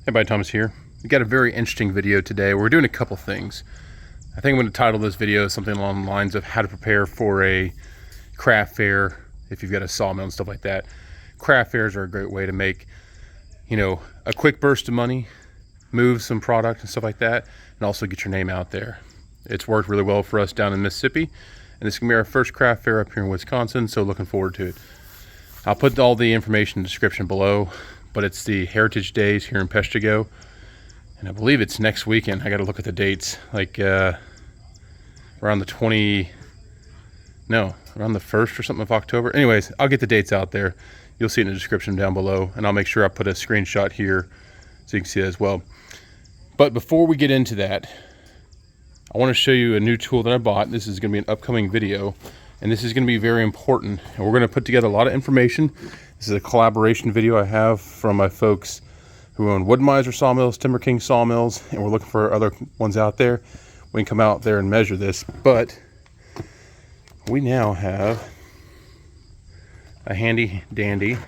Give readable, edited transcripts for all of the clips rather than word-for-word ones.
Hey, buddy, Thomas here. We got a very interesting video today. We're doing a couple things. I think I'm going to title this video something along the lines of how to prepare for a craft fair if you've got a sawmill and stuff like that. Craft fairs are a great way to make, a quick burst of money, move some product and stuff like that, and also get your name out there. It's worked really well for us down in Mississippi, and this is going to be our first craft fair up here in Wisconsin, so looking forward to it. I'll put all the information in the description below, but it's the Heritage Days here in Peshtigo, and I believe it's next weekend. I got to look at the dates, like around the 1st or something of October. Anyways, I'll get the dates out there. You'll see it in the description down below, and I'll make sure I put a screenshot here so you can see it as well. But before we get into that, I want to show you a new tool that I bought. This is going to be an upcoming video, and this is going to be very important, and we're going to put together a lot of information. This is a collaboration video I have from my folks who own Wood Miser Sawmills, Timber King Sawmills, and we're looking for other ones out there. We can come out there and measure this, but we now have a handy dandy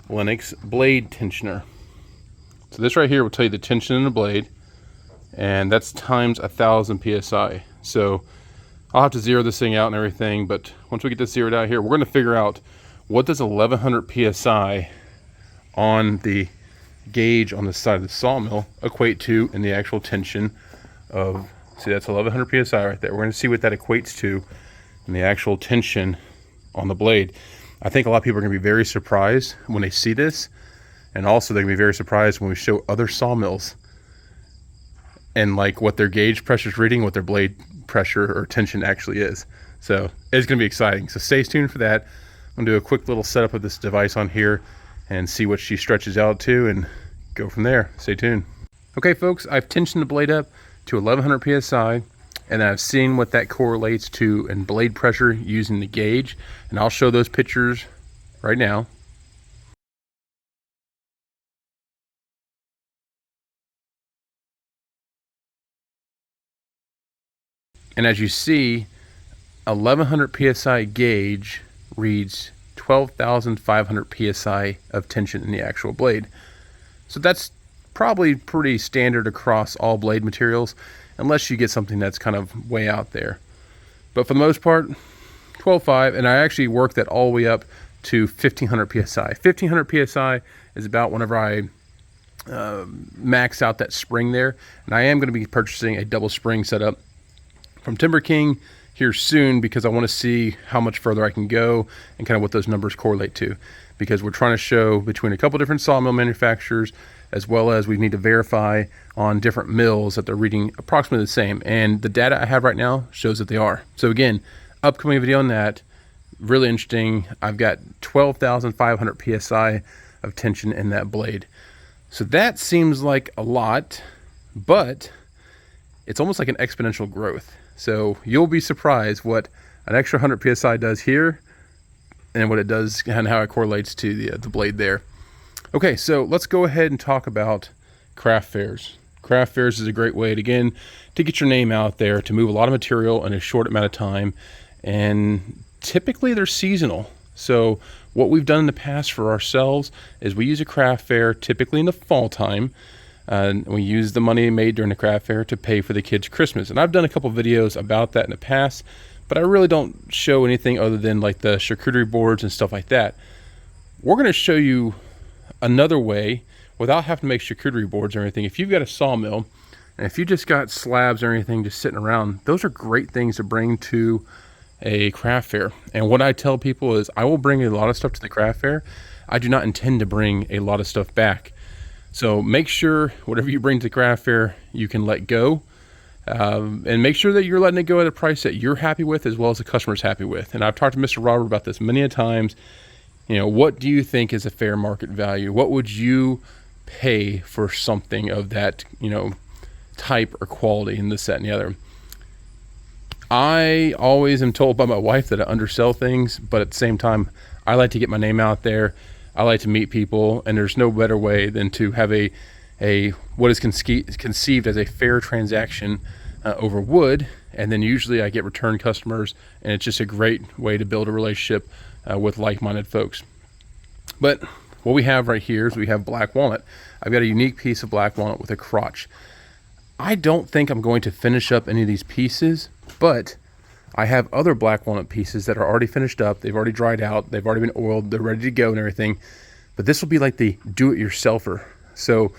Lennox blade tensioner. So this right here will tell you the tension in the blade, and that's times 1,000 psi. So I'll have to zero this thing out and everything, but once we get this zeroed out here, we're going to figure out what does 1,100 psi on the gauge on the side of the sawmill equate to in the actual tension of, see, that's 1,100 psi right there. We're going to see what that equates to in the actual tension on the blade. I think a lot of people are going to be very surprised when they see this, and also they're going to be very surprised when we show other sawmills and like what their gauge pressure is reading, what their blade pressure or tension actually is. So it's going to be exciting. So stay tuned for that. I'm going to do a quick little setup of this device on here and see what she stretches out to and go from there. Stay tuned. Okay, folks, I've tensioned the blade up to 1,100 psi, and I've seen what that correlates to in blade pressure using the gauge, and I'll show those pictures right now. And as you see, 1,100 psi gauge reads 12,500 psi of tension in the actual blade. So that's probably pretty standard across all blade materials, unless you get something that's kind of way out there. But for the most part, 12.5, and I actually worked that all the way up to 1,500 psi. 1,500 psi is about whenever I max out that spring there, and I am going to be purchasing a double spring setup from Timber King here soon, because I want to see how much further I can go and kind of what those numbers correlate to, because we're trying to show between a couple different sawmill manufacturers, as well as we need to verify on different mills that they're reading approximately the same, and the data I have right now shows that they are. So again, upcoming video on that, really interesting. I've got 12,500 psi of tension in that blade. So that seems like a lot, but it's almost like an exponential growth. So you'll be surprised what an extra 100 psi does here and what it does and how it correlates to the blade there. Okay, so let's go ahead and talk about craft fairs. Craft fairs is a great way, to get your name out there, to move a lot of material in a short amount of time, and typically they're seasonal. So what we've done in the past for ourselves is we use a craft fair typically in the fall time. We use the money made during the craft fair to pay for the kids' Christmas. And I've done a couple videos about that in the past, but I really don't show anything other than like the charcuterie boards and stuff like that. We're going to show you another way without having to make charcuterie boards or anything. If you've got a sawmill, and if you just got slabs or anything just sitting around, those are great things to bring to a craft fair. And what I tell people is I will bring a lot of stuff to the craft fair. I do not intend to bring a lot of stuff back. So make sure whatever you bring to the craft fair, you can let go, and make sure that you're letting it go at a price that you're happy with as well as the customer's happy with. And I've talked to Mr. Robert about this many a times. What do you think is a fair market value? What would you pay for something of that, type or quality and this, that, and the other? I always am told by my wife that I undersell things, but at the same time, I like to get my name out there. I like to meet people, and there's no better way than to have a what is conceived as a fair transaction over wood, and then usually I get return customers, and it's just a great way to build a relationship with like-minded folks. But what we have right here is we have black walnut. I've got a unique piece of black walnut with a crotch. I don't think I'm going to finish up any of these pieces, but I have other black walnut pieces that are already finished up. They've already dried out. They've already been oiled. They're ready to go and everything. But this will be like the do-it-yourselfer. So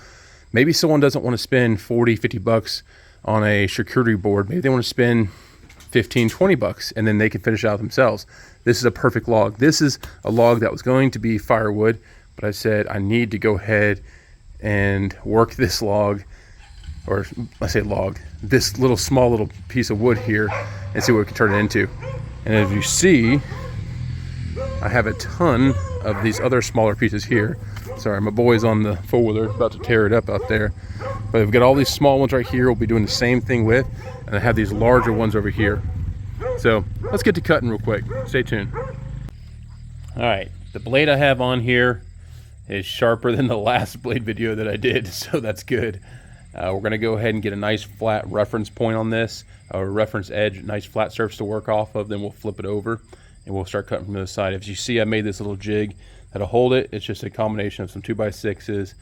maybe someone doesn't want to spend 40, 50 bucks on a charcuterie board. Maybe they want to spend 15, 20 bucks, and then they can finish it out themselves. This is a perfect log. This is a log that was going to be firewood, but I said I need to go ahead and work this log, or I say log, this small little piece of wood here, and see what we can turn it into. And as you see, I have a ton of these other smaller pieces here. Sorry, my boy's on the four-wheeler about to tear it up out there. But we've got all these small ones right here we'll be doing the same thing with, and I have these larger ones over here. So let's get to cutting real quick. Stay tuned. All right, the blade I have on here is sharper than the last blade video that I did, so that's good. We're gonna go ahead and get a nice flat reference point on this, a reference edge, nice flat surface to work off of, then we'll flip it over and we'll start cutting from the other side. As you see, I made this little jig that'll hold it. It's just a combination of some 2x6s,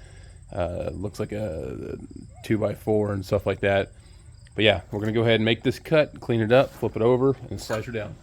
looks like a 2x4 and stuff like that. But yeah, we're gonna go ahead and make this cut, clean it up, flip it over, and slice her down.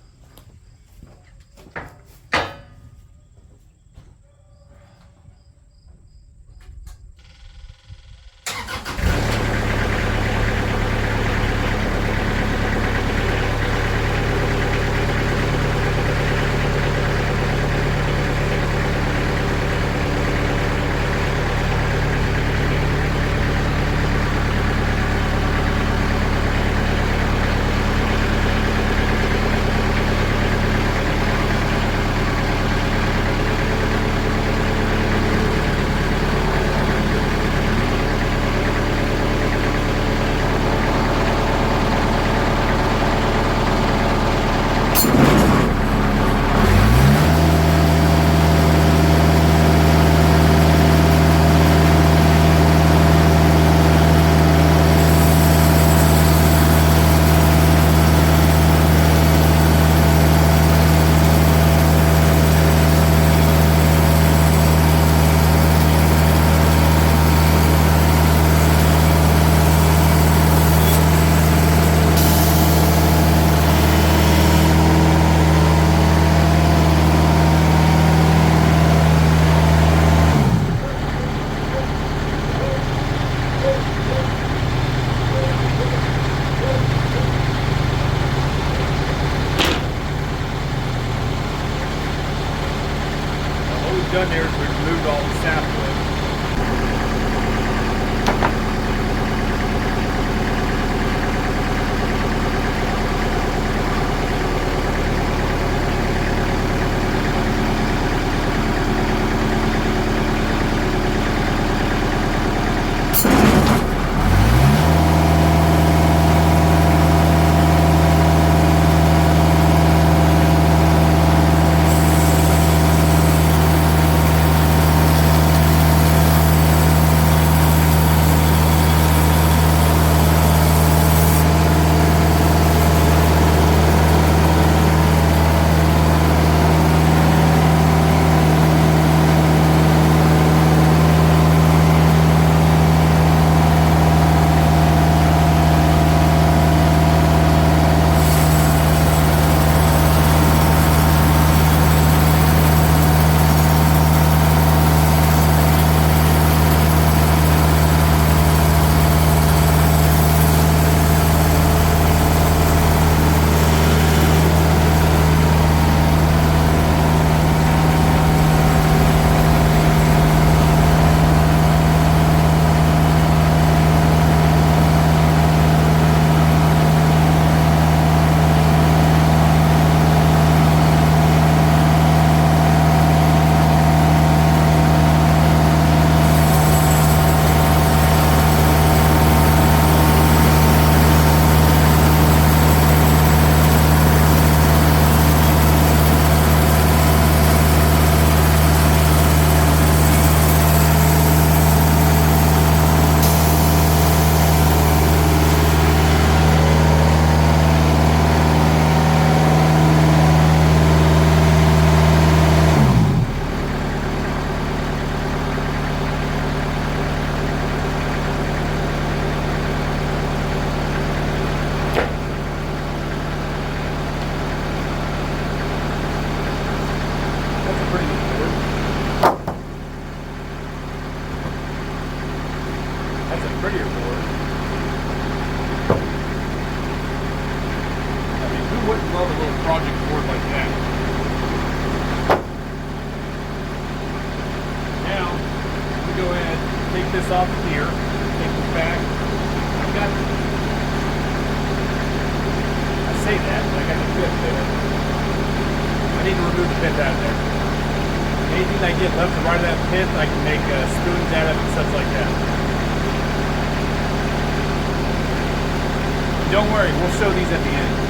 That's a prettier board. I mean, who wouldn't love a little project board like that? Now, we go ahead, take this off of here, take this back. I've got, I say that, but I got the pith there. I need to remove the pith out of there. Anything I get left or right of that pith, I can make spoons out of it and stuff like that. Don't worry, we'll show these at the end.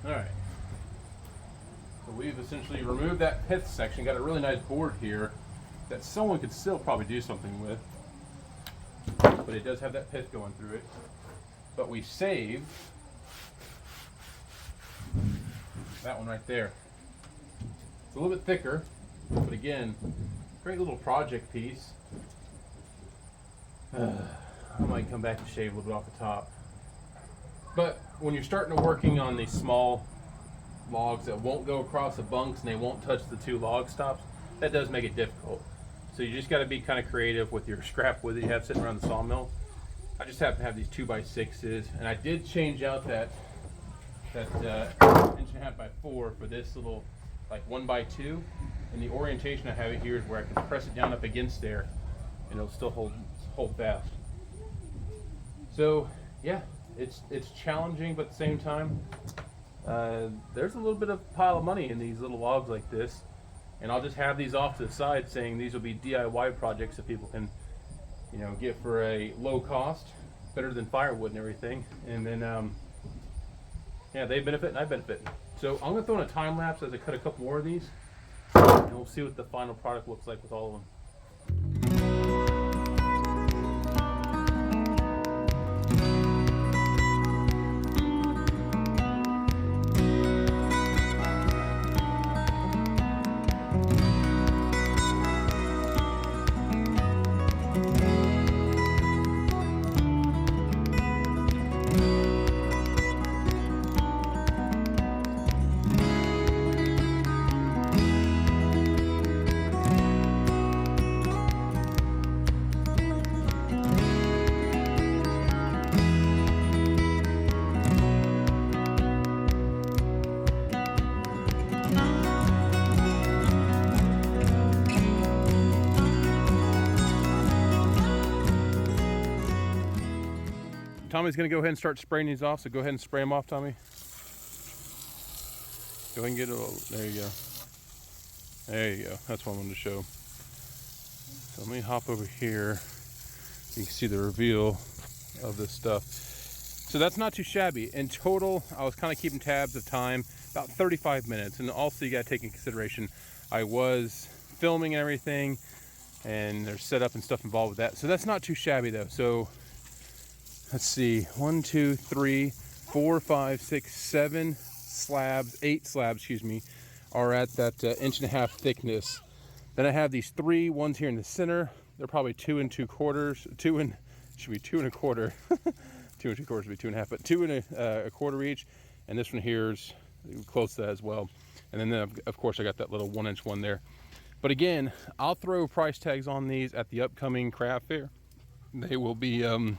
Alright, so we've essentially removed that pith section, got a really nice board here that someone could still probably do something with, but it does have that pith going through it. But we saved that one right there. It's a little bit thicker, but again, great little project piece. I might come back and shave a little bit off the top. But when you're starting to working on these small logs that won't go across the bunks and they won't touch the two log stops, that does make it difficult. So you just got to be kind of creative with your scrap wood that you have sitting around the sawmill. I just happen to have these 2x6s, and I did change out that 1.5x4 for this little like 1x2. And the orientation I have it here is where I can press it down up against there, and it'll still hold fast. So yeah. It's challenging, but at the same time, there's a little bit of pile of money in these little logs like this, and I'll just have these off to the side, saying these will be DIY projects that people can, get for a low cost, better than firewood and everything. And then, yeah, they benefit and I benefit. So I'm gonna throw in a time lapse as I cut a couple more of these, and we'll see what the final product looks like with all of them. Tommy's going to go ahead and start spraying these off, so go ahead and spray them off, Tommy. Go ahead and get it all. There you go. There you go. That's what I wanted to show. So let me hop over here. You can see the reveal of this stuff. So that's not too shabby. In total, I was kind of keeping tabs of time, about 35 minutes. And also you got to take in consideration, I was filming and everything, and there's setup and stuff involved with that. So that's not too shabby though. So let's see, 1, 2, 3, 4, 5, 6, 7 slabs, 8 slabs, excuse me, are at that 1.5 inch thickness. Then I have these 3 ones here in the center. They're probably 2 2/4, should be 2 1/4. 2 2/4 would be 2.5, but 2 1/4 each. and this one here is close to that as well. And then of course I got that little 1-inch one there. But again, I'll throw price tags on these at the upcoming craft fair. They will be, sorry,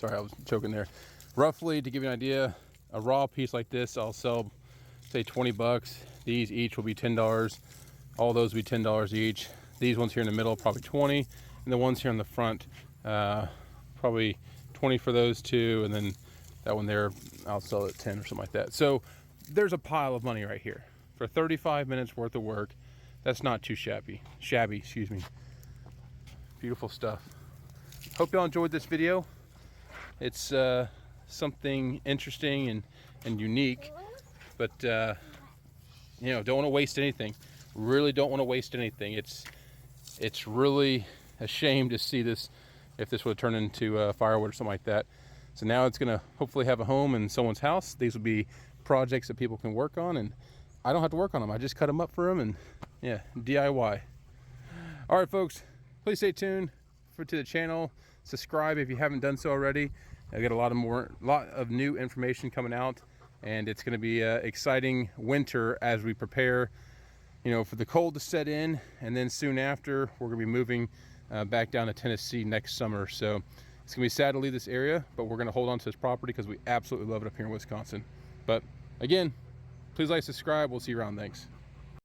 I was choking there. Roughly, to give you an idea, a raw piece like this, I'll sell, say, 20 bucks. These each will be $10. All those will be $10 each. These ones here in the middle, probably 20. And the ones here in the front, probably 20 for those two. And then that one there, I'll sell it at 10 or something like that. So there's a pile of money right here for 35 minutes worth of work. That's not too shabby, excuse me. Beautiful stuff. Hope y'all enjoyed this video. It's something interesting and unique, but you know, don't want to waste anything. Really don't want to waste anything. It's really a shame to see this, if this would turn into firewood or something like that. So now it's gonna hopefully have a home in someone's house. These will be projects that people can work on, and I don't have to work on them. I just cut them up for them, and yeah, DIY. All right, folks, please stay tuned to the channel. Subscribe if you haven't done so already. I got a lot of new information coming out, and it's going to be an exciting winter as we prepare, you know, for the cold to set in, and then soon after we're going to be moving back down to Tennessee next summer. So it's going to be sad to leave this area, but we're going to hold on to this property because we absolutely love it up here in Wisconsin. But again, please like, subscribe. We'll see you around. Thanks.